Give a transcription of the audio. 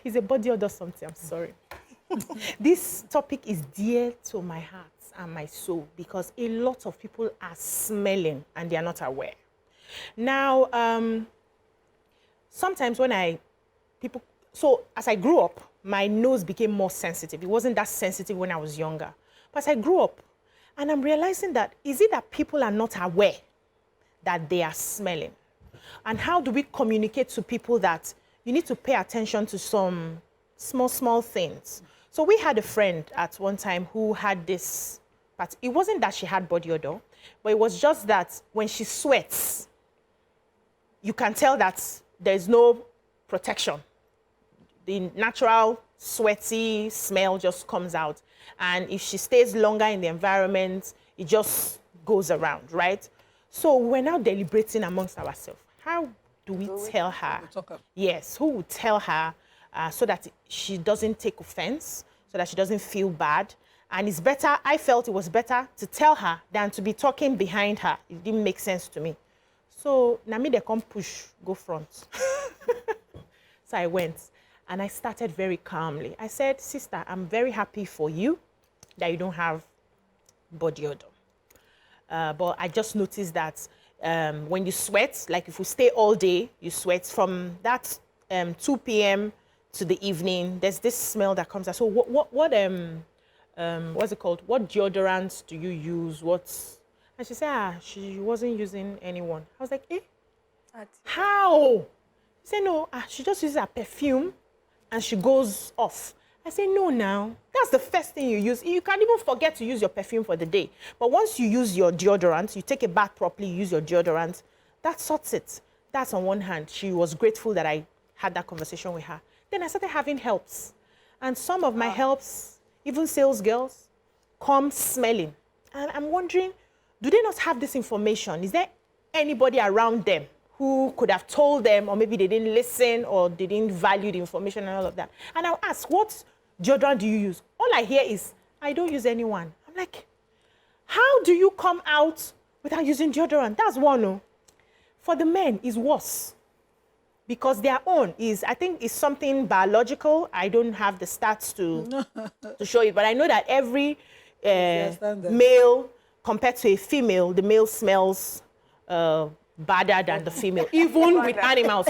It's a body odor something, I'm sorry. This topic is dear to my heart and my soul because a lot of people are smelling and they are not aware. Now, sometimes so as I grew up, my nose became more sensitive. It wasn't that sensitive when I was younger. But as I grew up, and I'm realizing that, is it that people are not aware that they are smelling? And how do we communicate to people that you need to pay attention to some small things? So we had a friend at one time who had this, but it wasn't that she had body odor, but it was just that when she sweats, you can tell that there's no protection. The natural sweaty smell just comes out. And if she stays longer in the environment, it just goes around, right? So we're now deliberating amongst ourselves. How do we tell her? Yes, who would tell her so that she doesn't take offense, so that she doesn't feel bad? And it's better, I felt it was better to tell her than to be talking behind her. It didn't make sense to me. So, Nami, they come push, go front. So I went and I started very calmly. I said, sister, I'm very happy for you that you don't have body odor. But I just noticed that when you sweat, like if you stay all day, you sweat from that 2 p.m. to the evening, there's this smell that comes out. So what's it called? What deodorants do you use? And she said, she wasn't using anyone. I was like, eh? How? She said, no, she just uses a perfume and she goes off. I said, no, now. That's the first thing you use. You can't even forget to use your perfume for the day. But once you use your deodorant, you take a bath properly, you use your deodorant, that sorts it. That's on one hand. She was grateful that I had that conversation with her. Then I started having helps. And some of my helps, even sales girls, come smelling. And I'm wondering, do they not have this information? Is there anybody around them who could have told them, or maybe they didn't listen or they didn't value the information and all of that? And I'll ask, what deodorant do you use? All I hear is, I don't use anyone. I'm like, how do you come out without using deodorant? That's one. No. For the men, it's worse. Because their own is, I think, is something biological. I don't have the stats to show it, but I know that every male, compared to a female, the male smells badder than the female, even with animals.